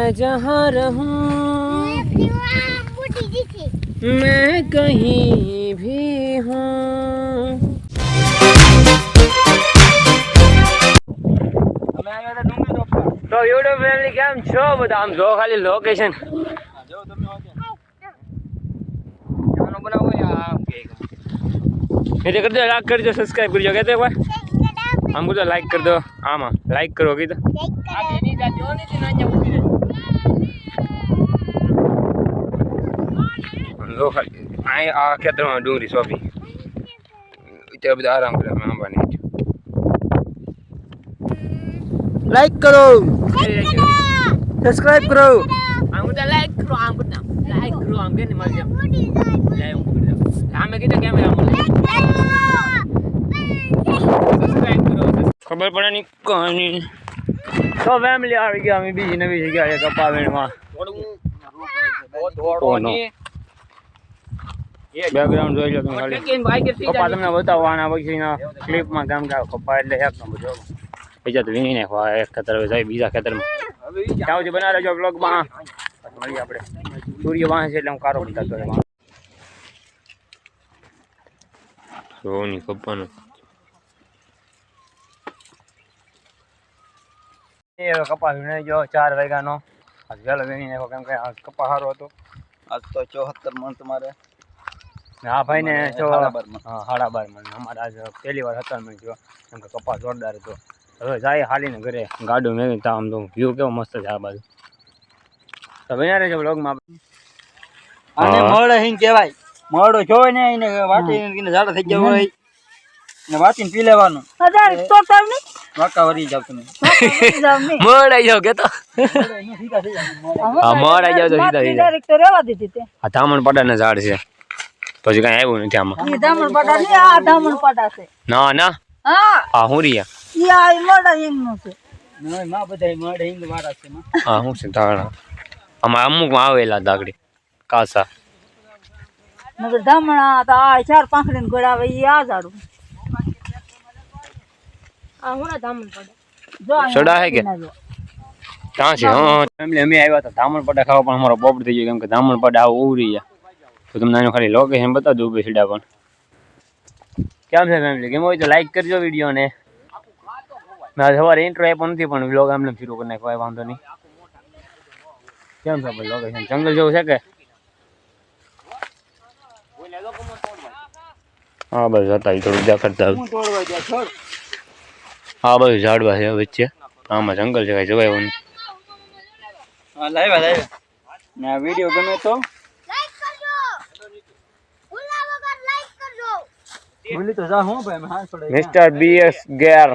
मैं जहाँ रहूं मैं कहीं भी हूँ। तो यूट्यूब फैमिली કેમ છો બધા? આમ જો ખાલી લોકેશન જો તમે આનો બનાવો યાર मेरे कर दो, लाइक कर दो, सब्सक्राइब कर दो। कहते हैं हमको तो लाइक कर दो। आमा लाइक करोगे तो लो आए आ खेतर में डूंगरी शॉपिंग इतने बड़ा आराम करे मैं बने। लाइक करो, सब्सक्राइब करो। हमको तो लाइक करो, हमको तो लाइक करो। हम के नहीं मर जाओ हमें कितना कैमरा सब्सक्राइब करो। खबर पड़ा नहीं कहानी तो फैमिली आ गया मैं बीजी नवी जगह है कपा वेणમાં બેકગ્રાઉન્ડ જોઈ લો તમે ખાલી કપા તમને બતાવવાના પછીના ક્લિપમાં કામ કે કપા એટલે એક નંબર જો બીજા તો વીણી નાખવા એક ખેતર જાય બીજા ખેતરમાં ત્યાં સુધી બના રહેજો બ્લોગમાં મળીએ આપણે સૂર્ય વાંચે એટલે હું કારો બતાવતો રહે સોની કપાનો એ કપા વીણે જો 4 વાગ્યાનો આજ વેલો વીણી નાખો કેમ કે આ કપા સારો હતો આજ તો 74 મણ તમારે हाँ भाई ने जो हाँ 12.5 मन हमारा आज पहली बार 17 मन जो उनका कपा जोरदार तो હવે જાય હાલીને ઘરે ગાડું મેં તા આમ તો વ્યૂ કેવો મસ્ત છે આ બાજુ તો બન્યા રહેજો વ્લોગમાં આને મોડ હિન કહેવાય મોડો જોવે ને એને વાટીને ઝાડા થઈ ગયા હોય ને વાટીને પી લેવાનું અરે તો તમને વાકા વરી જાવ તમે મોડ આવી જાવ કે તો હા મોડ આવી જાવ તો સીધા ડાયરેક્ટ તો રહેવા દીધી તે આ ધામણ પડાના ઝાડ છે પછી કઈ આવ્યું નથી આમાં એ ધામણ પડા ને આ ધામણ પડા છે ના ના હા આ હુરિયા ઈ આ મોડા હિંગનો છે નય માં બધાય મોડ હિંગ વાળા છે માં હા હું છે ધાણા આમાં અમુક આવેલા દાગડી કાસા નગર ધામણ આ તો આ 4 પાંખડીને ગળાવે ઈ આ ઝાડું આ હોના ધામણ પડા જો સડા હે કે ક્યાં છે હા ફેમિલી અમે આવ્યા હતા ધામણ પડા ખાવા પણ અમારો પોપટ થઈ ગયો કેમ કે ધામણ પડા આવ ઉરી ગયા તો તમને આનો ખાલી લોકેશન બતા દઉં બે સીડા પણ કેમ છે ફેમિલી કેમ હોય તો લાઈક કરજો વિડીયો ને મેં સવારે ઇન્ટ્રો આપ્યો નથી પણ વ્લોગ આમને શરૂ કરી નાખો વાંધો નહીં કેમ છે ભાઈ લોકેશન જંગલ જેવું છે કે હા બસ હતા એ થોડું દેખાડતા હા બધું ઝાડવા છે વચ્ચે આમાં જંગલ છે કઈ જવાય એવું નહીં હા લાવ્યા ને આ વિડિયો ગમે તો બોલી તો જા હું ભાઈ હાથ પડે મિસ્ટર બીએસ ગેર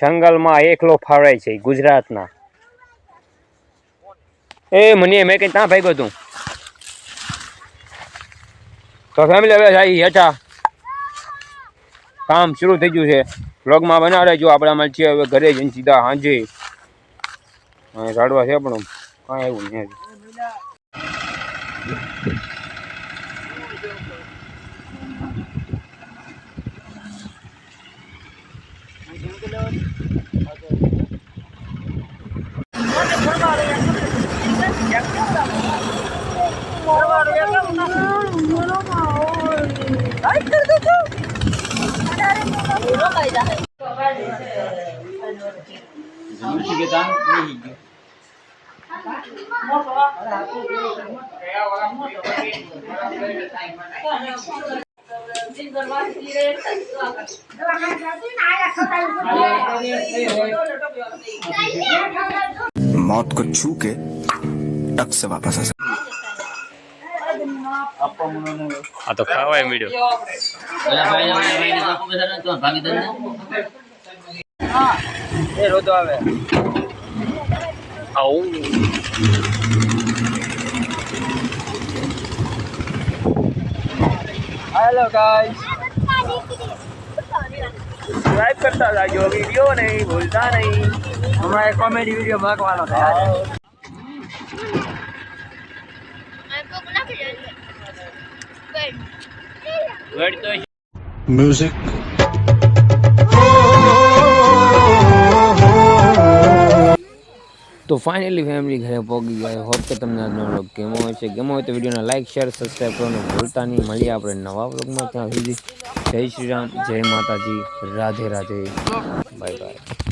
જંગલમાં એકલો ફાવરાય છે ગુજરાતના એ મને મેં કઈ ત્યાં ભાગ્યો તું તો ફેમિલી હવે જાય હેઠા કામ શરૂ થઈ ગયું છે વ્લોગમાં બનાવી રહેજો આપણે આમાં છીએ હવે ઘરે જઈને સીધા સાંજે ઝાડવા છે પણ કાંઈ એવું નહીં मौत को छू के टक से वापस आ सकते આ તો ખાવાય મીડિયો એ રોદો આવે આવું હેલો ગાઈસ સબસ્ક્રાઇબ કરતા જાજો વિડિયો નહીં ભૂલતા નહીં હમણાં એક કોમેડી વિડિયો મૂકવાનો છે म्यूजिक તો ફાઇનલી ફેમિલી ઘરે પહોંચી ગયા. હોપ કે તમને આજનો વ્લોગ ગેમો હોય છે. ગેમો હોય તો વિડીયોને લાઇક શેર સબસ્ક્રાઈબ કરવાનું ભૂલતા નહીં. મળીએ આપણે નવા વ્લોગમાં. ત્યાં સુધી જય શ્રી રામ, જય માતાજી, રાધે રાધે, બાય બાય.